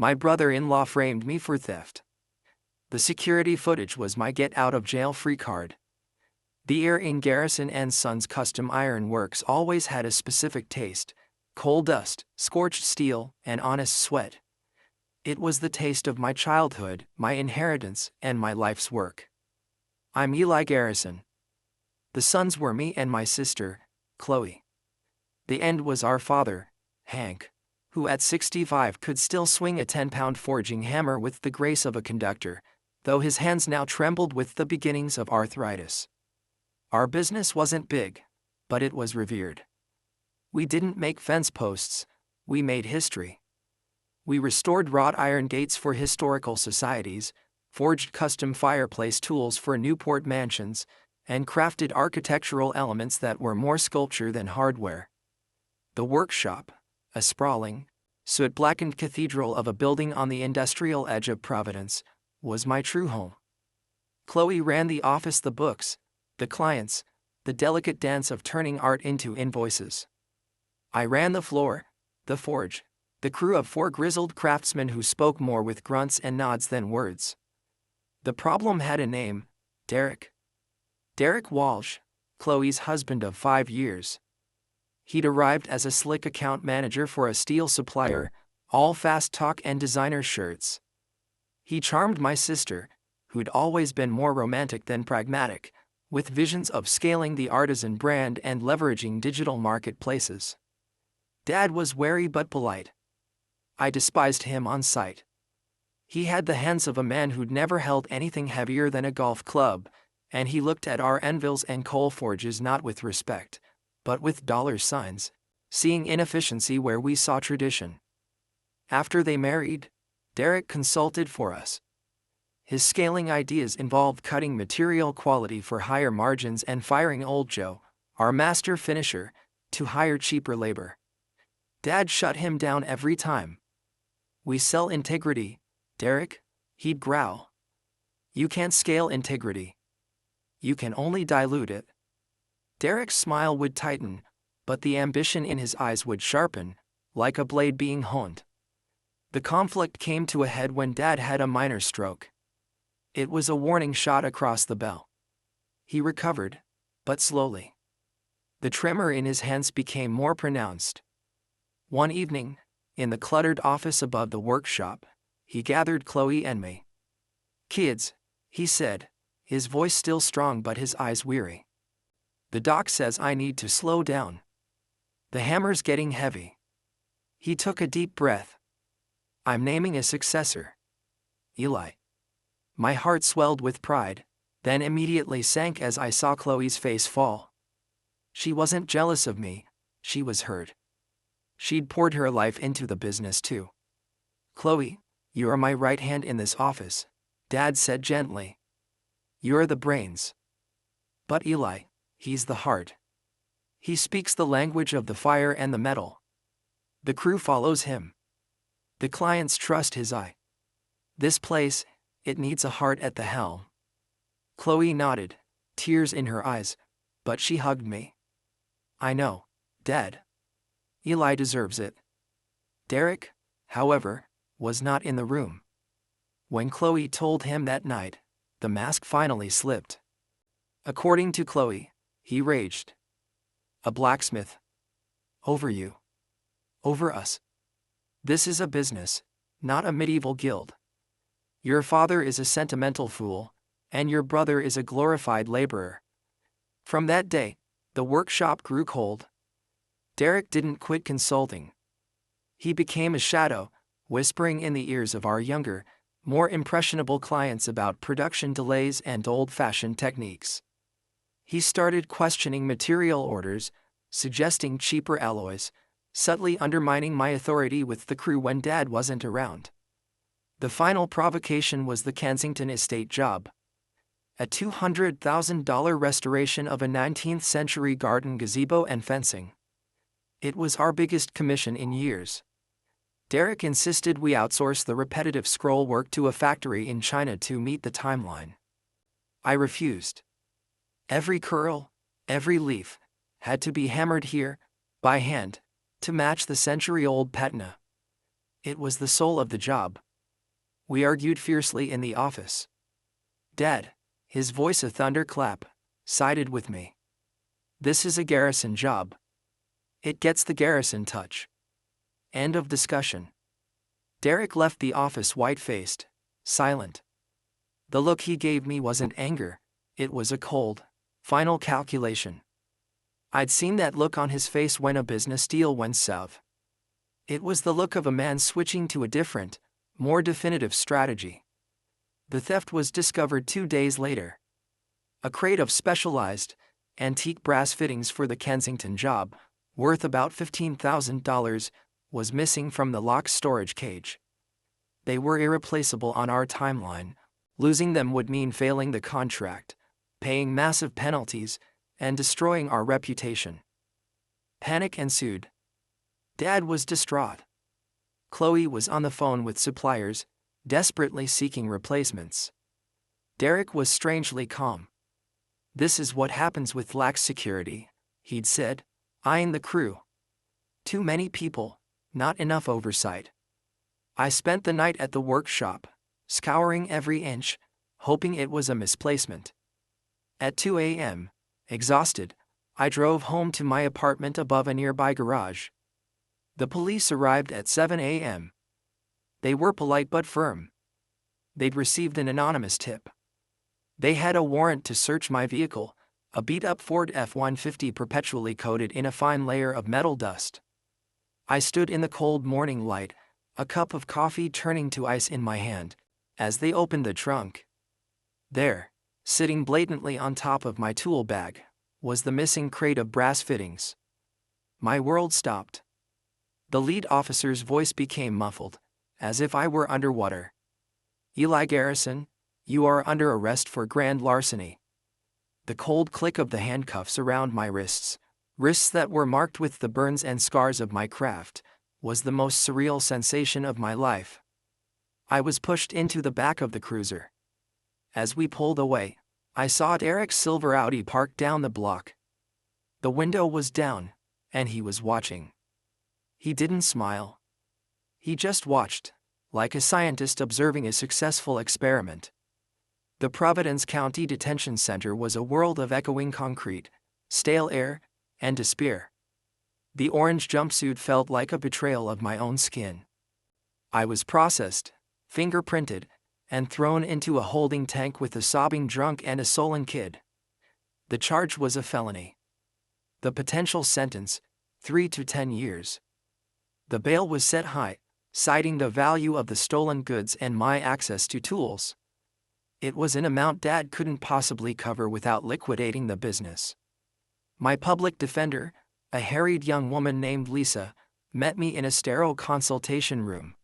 My brother-in-law framed me for theft. The security footage was my get-out-of-jail-free card. The air in Garrison and Sons Custom Iron Works always had a specific taste: coal dust, scorched steel, and honest sweat. It was the taste of my childhood, my inheritance, and my life's work. I'm Eli Garrison. The sons were me and my sister, Chloe. The end was our father, Hank, who at 65 could still swing a 10-pound forging hammer with the grace of a conductor, though his hands now trembled with the beginnings of arthritis. Our business wasn't big, but it was revered. We didn't make fence posts, we made history. We restored wrought iron gates for historical societies, forged custom fireplace tools for Newport mansions, and crafted architectural elements that were more sculpture than hardware. The workshop, a sprawling, soot-blackened cathedral of a building on the industrial edge of Providence, was my true home. Chloe ran the office, the books, the clients, the delicate dance of turning art into invoices. I ran the floor, the forge, the crew of 4 grizzled craftsmen who spoke more with grunts and nods than words. The problem had a name: Derek. Derek Walsh, Chloe's husband of 5 years. He'd arrived as a slick account manager for a steel supplier, all fast talk and designer shirts. He charmed my sister, who'd always been more romantic than pragmatic, with visions of scaling the artisan brand and leveraging digital marketplaces. Dad was wary but polite. I despised him on sight. He had the hands of a man who'd never held anything heavier than a golf club, and he looked at our anvils and coal forges not with respect, but with dollar signs, seeing inefficiency where we saw tradition. After they married, Derek consulted for us. His scaling ideas involved cutting material quality for higher margins and firing old Joe, our master finisher, to hire cheaper labor. Dad shut him down every time. "We sell integrity, Derek," he'd growl. "You can't scale integrity. You can only dilute it." Derek's smile would tighten, but the ambition in his eyes would sharpen, like a blade being honed. The conflict came to a head when Dad had a minor stroke. It was a warning shot across the bell. He recovered, but slowly. The tremor in his hands became more pronounced. One evening, in the cluttered office above the workshop, he gathered Chloe and me. "Kids," he said, his voice still strong but his eyes weary. "The doc says I need to slow down. The hammer's getting heavy." He took a deep breath. "I'm naming a successor. Eli." My heart swelled with pride, then immediately sank as I saw Chloe's face fall. She wasn't jealous of me, she was hurt. She'd poured her life into the business too. "Chloe, you are my right hand in this office," Dad said gently. "You're the brains. But Eli, he's the heart. He speaks the language of the fire and the metal. The crew follows him. The clients trust his eye. This place, it needs a heart at the helm." Chloe nodded, tears in her eyes, but she hugged me. "I know, Dad. Eli deserves it." Derek, however, was not in the room. When Chloe told him that night, the mask finally slipped. According to Chloe, he raged. "A blacksmith. Over you. Over us. This is a business, not a medieval guild. Your father is a sentimental fool, and your brother is a glorified laborer." From that day, the workshop grew cold. Derek didn't quit consulting. He became a shadow, whispering in the ears of our younger, more impressionable clients about production delays and old-fashioned techniques. He started questioning material orders, suggesting cheaper alloys, subtly undermining my authority with the crew when Dad wasn't around. The final provocation was the Kensington estate job. A $200,000 restoration of a 19th-century garden gazebo and fencing. It was our biggest commission in years. Derek insisted we outsource the repetitive scroll work to a factory in China to meet the timeline. I refused. Every curl, every leaf, had to be hammered here, by hand, to match the century-old patina. It was the soul of the job. We argued fiercely in the office. Dad, his voice a thunderclap, sided with me. This is a garrison job. It gets the garrison touch. End of discussion. Derek left the office white-faced, silent. The look he gave me wasn't anger, it was a cold, final calculation. I'd seen that look on his face when a business deal went south. It was the look of a man switching to a different, more definitive strategy. The theft was discovered 2 days later. A crate of specialized, antique brass fittings for the Kensington job, worth about $15,000, was missing from the locked storage cage. They were irreplaceable on our timeline. Losing them would mean failing the contract, paying massive penalties, and destroying our reputation. Panic ensued. Dad was distraught. Chloe was on the phone with suppliers, desperately seeking replacements. Derek was strangely calm. This is what happens with lax security, he'd said, eyeing the crew. Too many people, not enough oversight. I spent the night at the workshop, scouring every inch, hoping it was a misplacement. At 2 a.m., exhausted, I drove home to my apartment above a nearby garage. The police arrived at 7 a.m. They were polite but firm. They'd received an anonymous tip. They had a warrant to search my vehicle, a beat-up Ford F-150 perpetually coated in a fine layer of metal dust. I stood in the cold morning light, a cup of coffee turning to ice in my hand, as they opened the trunk. There, sitting blatantly on top of my tool bag, was the missing crate of brass fittings. My world stopped. The lead officer's voice became muffled, as if I were underwater. Eli Garrison, you are under arrest for grand larceny. The cold click of the handcuffs around my wrists that were marked with the burns and scars of my craft, was the most surreal sensation of my life. I was pushed into the back of the cruiser. As we pulled away, I saw Derek's silver Audi parked down the block. The window was down, and he was watching. He didn't smile. He just watched, like a scientist observing a successful experiment. The Providence County Detention Center was a world of echoing concrete, stale air, and despair. The orange jumpsuit felt like a betrayal of my own skin. I was processed, fingerprinted, and thrown into a holding tank with a sobbing drunk and a sullen kid. The charge was a felony. The potential sentence, 3 to 10 years. The bail was set high, citing the value of the stolen goods and my access to tools. It was an amount Dad couldn't possibly cover without liquidating the business. My public defender, a harried young woman named Lisa, met me in a sterile consultation room.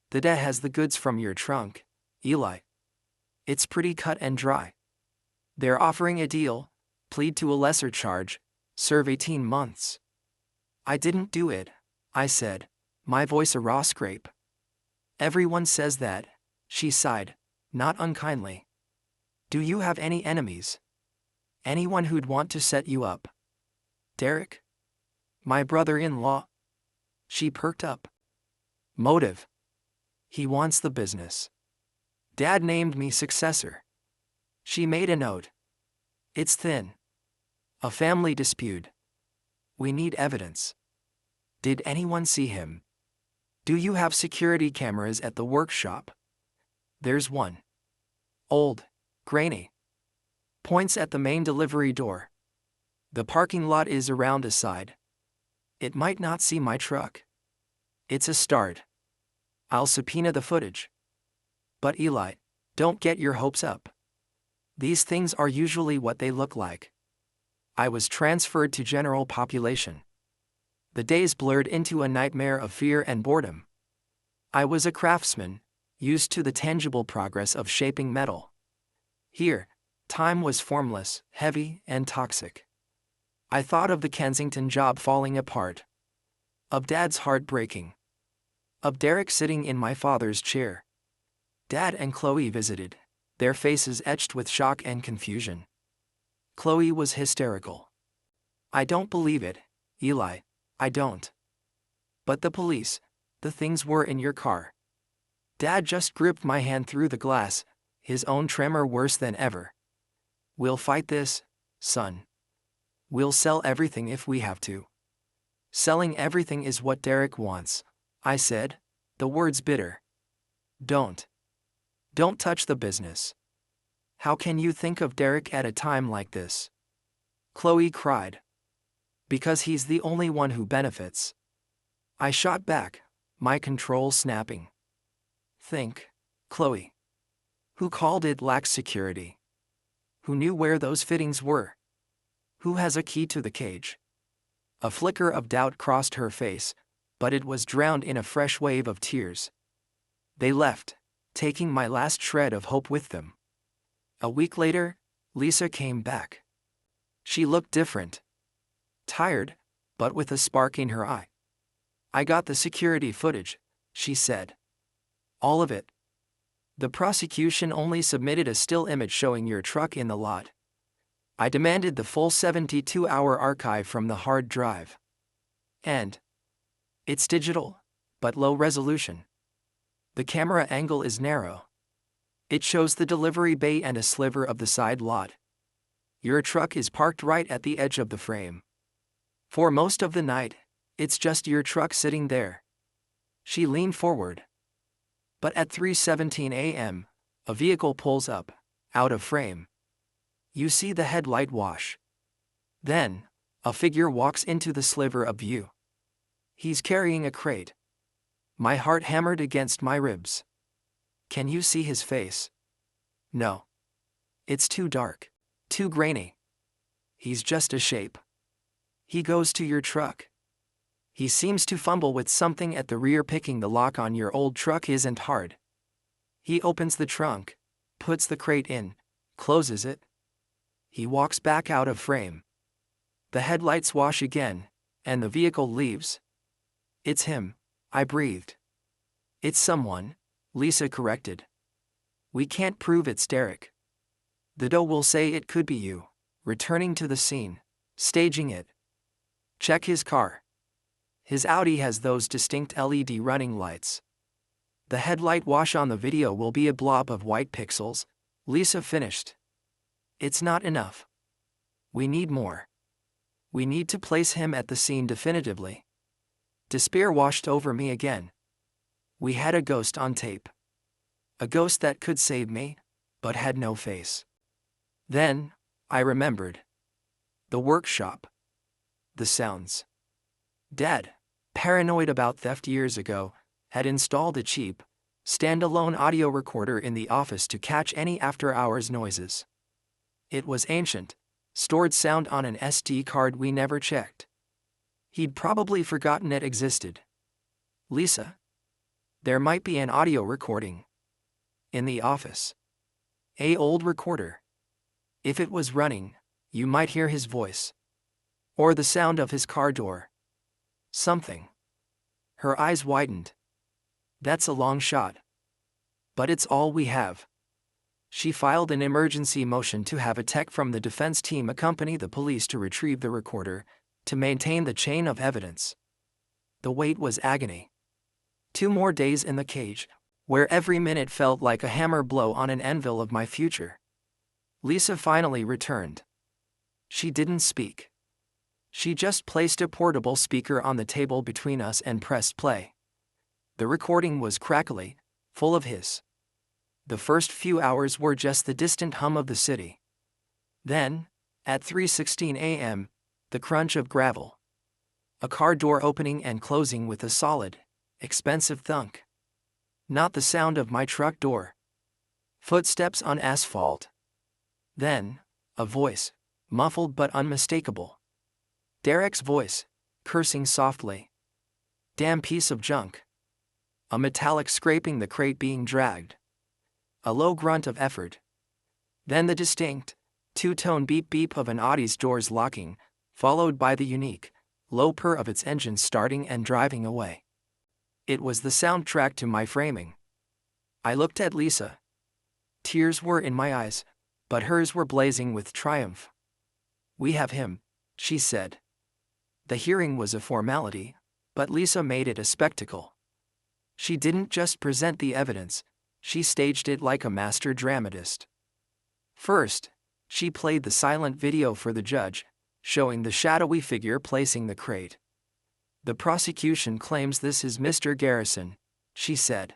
The dad has the goods from your trunk, Eli. It's pretty cut and dry. They're offering a deal, plead to a lesser charge, serve 18 months. I didn't do it, I said, my voice a raw scrape. Everyone says that, she sighed, not unkindly. Do you have any enemies? Anyone who'd want to set you up? Derek? My brother-in-law? She perked up. Motive. He wants the business. Dad named me successor. She made a note. It's thin. A family dispute. We need evidence. Did anyone see him? Do you have security cameras at the workshop? There's one. Old, grainy. Points at the main delivery door. The parking lot is around the side. It might not see my truck. It's a start. I'll subpoena the footage. But Eli, don't get your hopes up. These things are usually what they look like. I was transferred to general population. The days blurred into a nightmare of fear and boredom. I was a craftsman, used to the tangible progress of shaping metal. Here, time was formless, heavy, and toxic. I thought of the Kensington job falling apart. Of Dad's heart breaking. Of Derek sitting in my father's chair. Dad and Chloe visited, their faces etched with shock and confusion. Chloe was hysterical. I don't believe it, Eli, I don't. But the police, The things were in your car. Dad just gripped my hand through the glass, his own tremor worse than ever. We'll fight this, son. We'll sell everything if we have to. Selling everything is what Derek wants, I said, the words bitter. Don't touch the business. How can you think of Derek at a time like this? Chloe cried. Because he's the only one who benefits. I shot back, my control snapping. Think, Chloe. Who called it lax security? Who knew where those fittings were? Who has a key to the cage? A flicker of doubt crossed her face, but it was drowned in a fresh wave of tears. They left, taking my last shred of hope with them. A week later, Lisa came back. She looked different. Tired, but with a spark in her eye. I got the security footage, she said. All of it. The prosecution only submitted a still image showing your truck in the lot. I demanded the full 72-hour archive from the hard drive. And it's digital, but low resolution. The camera angle is narrow. It shows the delivery bay and a sliver of the side lot. Your truck is parked right at the edge of the frame. For most of the night, it's just your truck sitting there. She leaned forward. But at 3:17 a.m., a vehicle pulls up, out of frame. You see the headlight wash. Then, a figure walks into the sliver of view. He's carrying a crate. My heart hammered against my ribs. Can you see his face? No. It's too dark, too grainy. He's just a shape. He goes to your truck. He seems to fumble with something at the rear. Picking the lock on your old truck isn't hard. He opens the trunk, puts the crate in, closes it. He walks back out of frame. The headlights wash again, and the vehicle leaves. It's him, I breathed. It's someone, Lisa corrected. We can't prove it's Derek. The doe will say it could be you, returning to the scene, staging it. Check his car. His Audi has those distinct LED running lights. The headlight wash on the video will be a blob of white pixels, Lisa finished. It's not enough. We need more. We need to place him at the scene definitively. Despair washed over me again. We had a ghost on tape. A ghost that could save me, but had no face. Then, I remembered. The workshop. The sounds. Dad, paranoid about theft years ago, had installed a cheap, standalone audio recorder in the office to catch any after-hours noises. It was ancient, stored sound on an SD card we never checked. He'd probably forgotten it existed. Lisa? There might be an audio recording. In the office. A old recorder. If it was running, you might hear his voice. Or the sound of his car door. Something. Her eyes widened. That's a long shot. But it's all we have. She filed an emergency motion to have a tech from the defense team accompany the police to retrieve the recorder, to maintain the chain of evidence. The wait was agony. 2 more days in the cage, where every minute felt like a hammer blow on an anvil of my future. Lisa finally returned. She didn't speak. She just placed a portable speaker on the table between us and pressed play. The recording was crackly, full of hiss. The first few hours were just the distant hum of the city. Then, at 3:16 a.m., the crunch of gravel. A car door opening and closing with a solid, expensive thunk. Not the sound of my truck door. Footsteps on asphalt. Then, a voice, muffled but unmistakable. Derek's voice, cursing softly. Damn piece of junk. A metallic scraping the crate being dragged. A low grunt of effort. Then the distinct, 2-tone beep-beep of an Audi's doors locking, followed by the unique, low purr of its engine starting and driving away. It was the soundtrack to my framing. I looked at Lisa. Tears were in my eyes, but hers were blazing with triumph. We have him, she said. The hearing was a formality, but Lisa made it a spectacle. She didn't just present the evidence, she staged it like a master dramatist. First, she played the silent video for the judge, showing the shadowy figure placing the crate. "The prosecution claims this is Mr. Garrison," she said.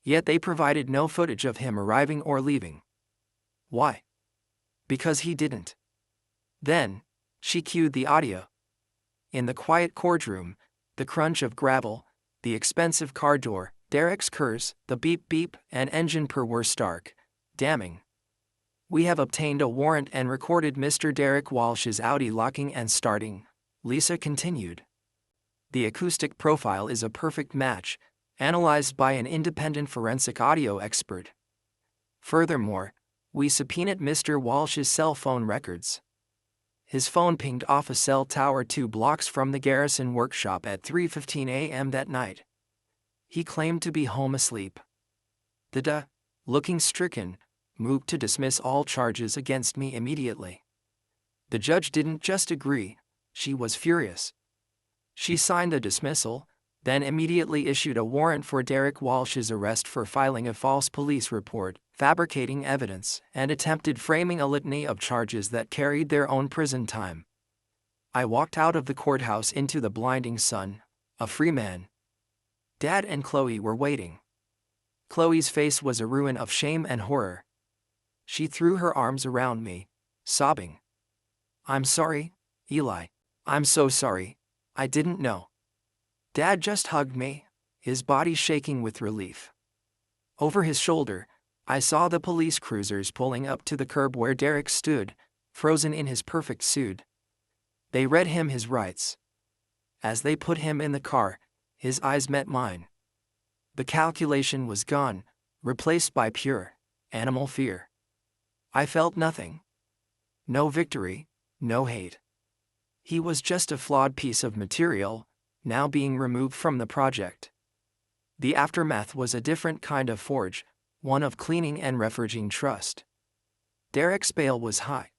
Yet they provided no footage of him arriving or leaving. Why? Because he didn't. Then, she cued the audio. In the quiet courtroom, the crunch of gravel, the expensive car door, Derek's curse, the beep beep and engine purr were stark, damning. "We have obtained a warrant and recorded Mr. Derek Walsh's Audi locking and starting," Lisa continued. "The acoustic profile is a perfect match, analyzed by an independent forensic audio expert. Furthermore, we subpoenaed Mr. Walsh's cell phone records. His phone pinged off a cell tower 2 blocks from the Garrison workshop at 3:15 a.m. that night. He claimed to be home asleep." The looking stricken, moved to dismiss all charges against me immediately. The judge didn't just agree, she was furious. She signed the dismissal, then immediately issued a warrant for Derek Walsh's arrest for filing a false police report, fabricating evidence, and attempted framing a litany of charges that carried their own prison time. I walked out of the courthouse into the blinding sun, a free man. Dad and Chloe were waiting. Chloe's face was a ruin of shame and horror. She threw her arms around me, sobbing. "I'm sorry, Eli. I'm so sorry. I didn't know." Dad just hugged me, his body shaking with relief. Over his shoulder, I saw the police cruisers pulling up to the curb where Derek stood, frozen in his perfect suit. They read him his rights. As they put him in the car, his eyes met mine. The calculation was gone, replaced by pure, animal fear. I felt nothing. No victory, no hate. He was just a flawed piece of material, now being removed from the project. The aftermath was a different kind of forge, one of cleaning and reforging trust. Derek's bail was high.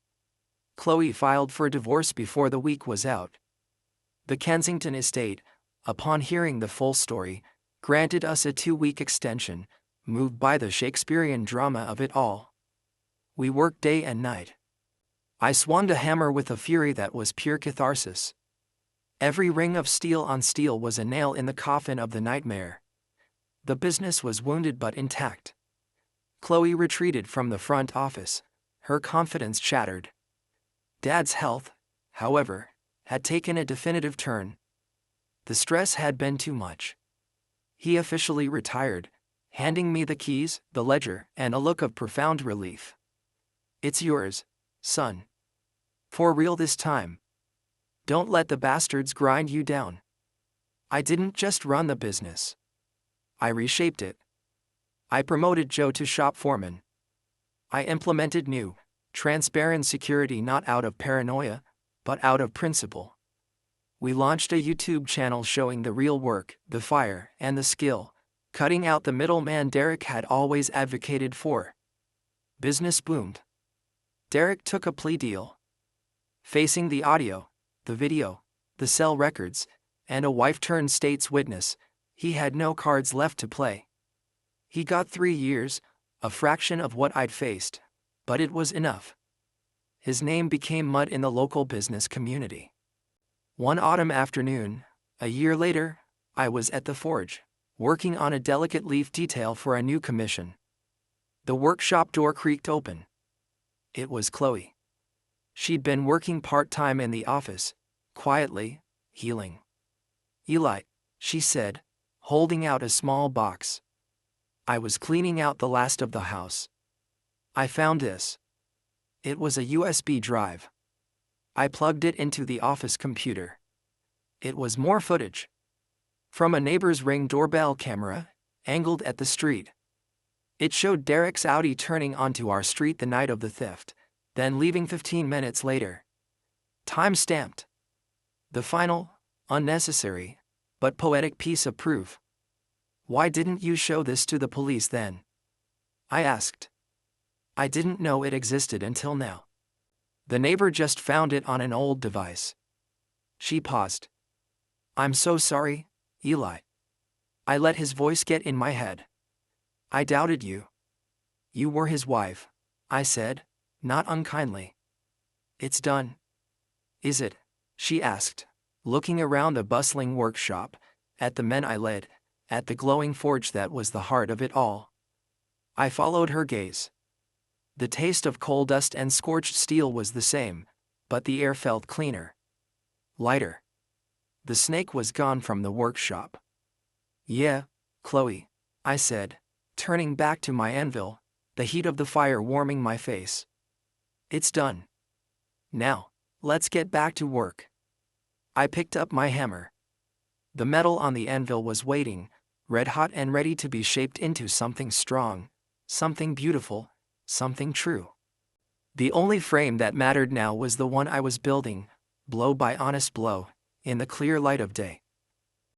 Chloe filed for divorce before the week was out. The Kensington estate, upon hearing the full story, granted us a 2-week extension, moved by the Shakespearean drama of it all. We worked day and night. I swung a hammer with a fury that was pure catharsis. Every ring of steel on steel was a nail in the coffin of the nightmare. The business was wounded but intact. Chloe retreated from the front office, her confidence shattered. Dad's health, however, had taken a definitive turn. The stress had been too much. He officially retired, handing me the keys, the ledger, and a look of profound relief. "It's yours, son. For real this time. Don't let the bastards grind you down." I didn't just run the business. I reshaped it. I promoted Joe to shop foreman. I implemented new, transparent security not out of paranoia, but out of principle. We launched a YouTube channel showing the real work, the fire, and the skill, cutting out the middleman Derek had always advocated for. Business boomed. Derek took a plea deal. Facing the audio, the video, the cell records, and a wife-turned-state's witness, he had no cards left to play. He got 3 years, a fraction of what I'd faced, but it was enough. His name became mud in the local business community. One autumn afternoon, a year later, I was at the forge, working on a delicate leaf detail for a new commission. The workshop door creaked open. It was Chloe. She'd been working part-time in the office, quietly, healing. "Eli," she said, holding out a small box. "I was cleaning out the last of the house. I found this." It was a USB drive. I plugged it into the office computer. It was more footage. From a neighbor's Ring doorbell camera, angled at the street. It showed Derek's Audi turning onto our street the night of the theft, then leaving 15 minutes later. Time-stamped. The final, unnecessary, but poetic piece of proof. "Why didn't you show this to the police then?" I asked. "I didn't know it existed until now. The neighbor just found it on an old device." She paused. "I'm so sorry, Eli." I let his voice get in my head. I doubted you. You were his wife, I said, not unkindly. It's done. Is it? She asked, looking around the bustling workshop, at the men I led, at the glowing forge that was the heart of it all. I followed her gaze. The taste of coal dust and scorched steel was the same, but the air felt cleaner. Lighter. The snake was gone from the workshop. Yeah, Chloe, I said, turning back to my anvil, the heat of the fire warming my face. It's done. Now, let's get back to work. I picked up my hammer. The metal on the anvil was waiting, red hot and ready to be shaped into something strong, something beautiful, something true. The only frame that mattered now was the one I was building, blow by honest blow, in the clear light of day.